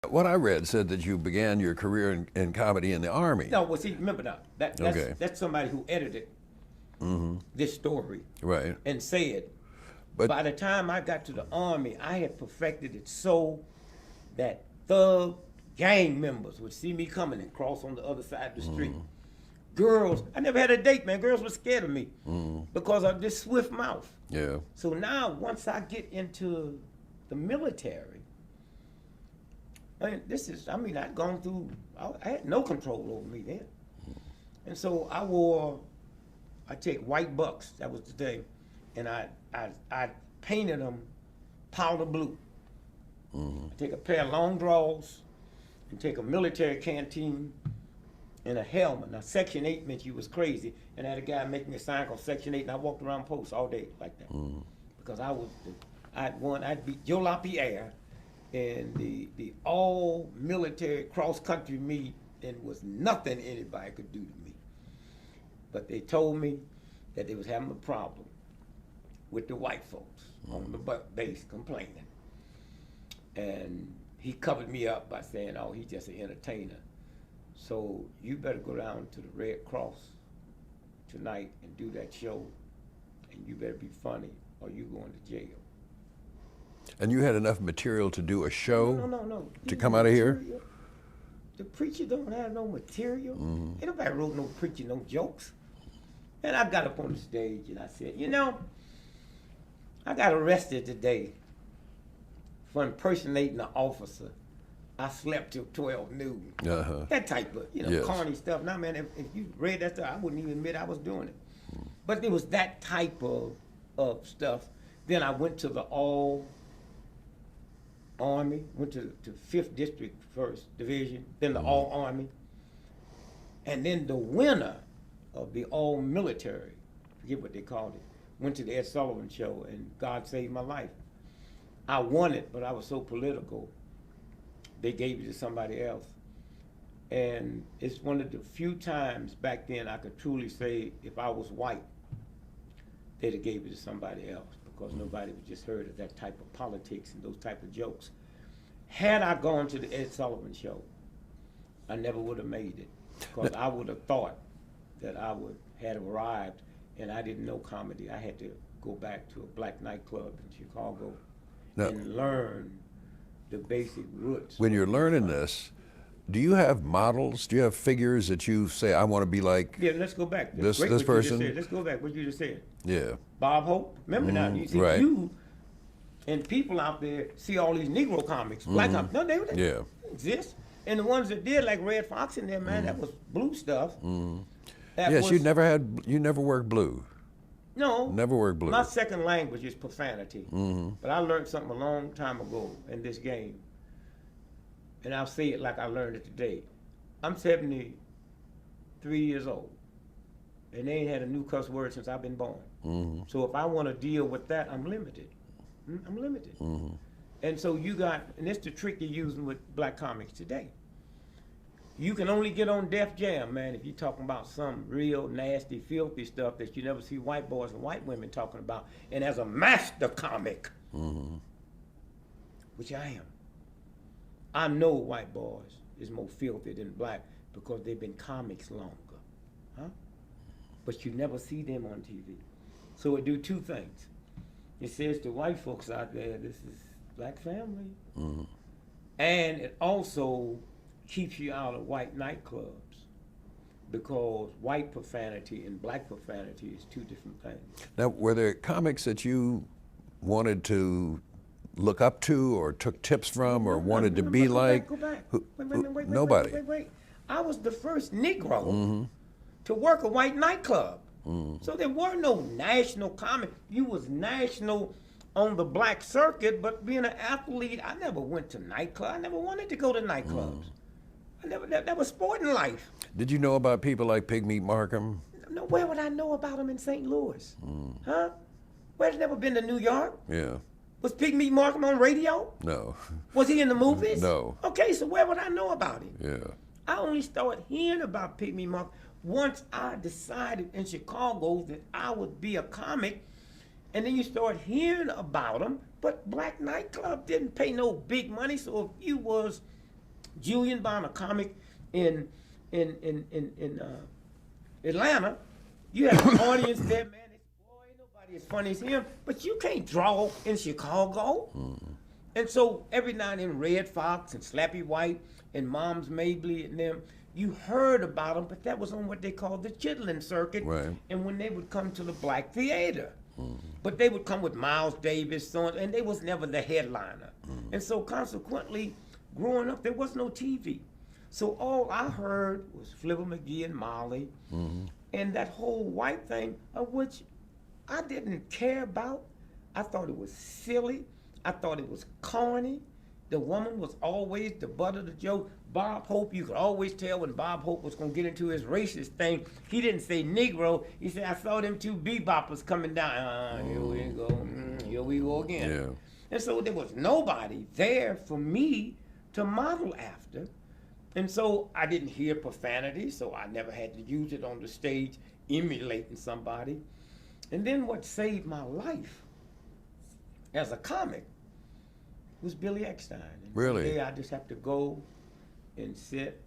What I read said that you began your career in comedy in the Army. No, well, see, remember now, Okay. that's somebody who edited this story Right. and said, But by the time I got to the Army, I had perfected it so that thug gang members would see me coming and cross on the other side of the street. Girls, I never had a date, man. Girls were scared of me because of this swift mouth. yeah. So now, once I get into the military, I'd gone through, I had no control over me then. And so I take white bucks, that was the thing, and I painted them powder blue. I take a pair of long drawers and take a military canteen and a helmet. Now, Section 8 meant you was crazy, and I had a guy making a sign called Section 8, and I walked around posts all day like that. Because I'd beat Joe LaPierre in the all military cross country meet, and was nothing anybody could do to me. But they told me that they was having a problem with the white folks on the base complaining. And he covered me up by saying, oh, he's just an entertainer. So you better go down to the Red Cross tonight and do that show, and you better be funny or you going to jail. And you had enough material to do a show No. to come out of here? Material. The preacher don't have no material. Ain't nobody wrote no preacher no jokes. And I got up on the stage and I said, I got arrested today for impersonating an officer. I slept till 12 noon. That type of, Yes. corny stuff. Now, man, if you read that stuff, I wouldn't even admit I was doing it. But it was that type of stuff. Then I went to the all Army, went to 5th District, 1st Division, then the all Army. And then the winner of the all military, forget what they called it, went to the Ed Sullivan show, and God saved my life. I won it, but I was so political, they gave it to somebody else. And it's one of the few times back then I could truly say if I was white, they'd have gave it to somebody else, because nobody would just heard of that type of politics and those type of jokes. Had I gone to the Ed Sullivan show, I never would have made it, because I would have thought that I had arrived, and I didn't know comedy. I had to go back to a black nightclub in Chicago and learn the basic roots. When you're learning this, do you have models? Do you have figures that you say, I want to be like Yeah, let's go back. this Great what you just person? said. Let's go back. What you just said. Yeah. Bob Hope. Remember now, you see, right. you and people out there see all these Negro comics, black comics. No, they Yeah. exist. And the ones that did, like Red Fox in there, man, that was blue stuff. That Yes, was, you never worked blue. No. Never worked blue. My second language is profanity. But I learned something a long time ago in this game. And I'll say it like I learned it today. I'm 73 years old. And they ain't had a new cuss word since I've been born. So if I want to deal with that, I'm limited. I'm limited. And so and it's the trick you're using with black comics today. You can only get on Def Jam, man, if you're talking about some real nasty, filthy stuff that you never see white boys and white women talking about. And as a master comic, which I am, I know white boys is more filthy than black because they've been comics longer. But you never see them on TV. So it do two things. It says to white folks out there, this is black family. And it also keeps you out of white nightclubs, because white profanity and black profanity is two different things. Now, were there comics that you wanted to look up to or took tips from or wanted to be like? Go back. Wait, nobody. Wait. I was the first Negro to work a white nightclub. So there were no national comic. You was national on the black circuit, but being an athlete, I never went to nightclubs. I never wanted to go to nightclubs. That was sporting life. Did you know about people like Pigmeat Markham? No, where would I know about him in St. Louis? Huh? Where's never been to New York? Yeah. Was Pigmeat Markham on radio? No. Was he in the movies? No. Okay, so where would I know about him? Yeah. I only started hearing about Pygmy Mark once I decided in Chicago that I would be a comic, and then you start hearing about them, but black nightclub didn't pay no big money, so if you was Julian Bond, a comic in Atlanta, you have an audience there, man. It's, boy, ain't nobody as funny as him. But you can't draw in Chicago. And so every now and then, Red Fox and Slappy White and Moms Mabley and them, you heard about them, but that was on what they called the chitlin circuit. Right. And when they would come to the Black Theater. But they would come with Miles Davis, and they was never the headliner. And so consequently, growing up, there was no TV. So all I heard was Flipper McGee and Molly, and that whole white thing, of which I didn't care about. I thought it was silly. I thought it was corny. The woman was always the butt of the joke. Bob Hope, you could always tell when Bob Hope was going to get into his racist thing. He didn't say Negro. He said, I saw them two beboppers coming down. Here we go. Here we go again. Yeah. And so there was nobody there for me to model after. And so I didn't hear profanity, so I never had to use it on the stage emulating somebody. And then what saved my life as a comic was Billy Eckstein. And Really? today I just have to go and sit